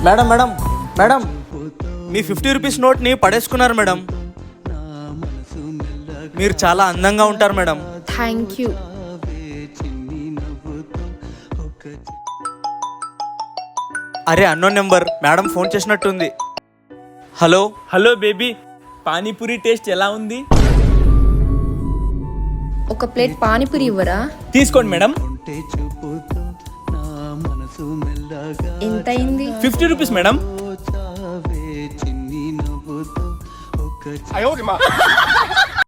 Madam madam madam మీ 50 rupees నోట్ని పడేసుకున్నారు మేడం. మీరు చాలా అందంగా ఉంటారు మేడం. Thank you. అరే అన్నోన్ నెంబర్, మేడం ఫోన్ చేసినట్టుంది. Hello hello baby, panipuri taste ఎలా ఉంది? ఒక ప్లేట్ పానీపూరి ఇవ్వరా? తీసుకోండి మేడం. ఎంత అయింది? 50 రూపీస్ మేడం.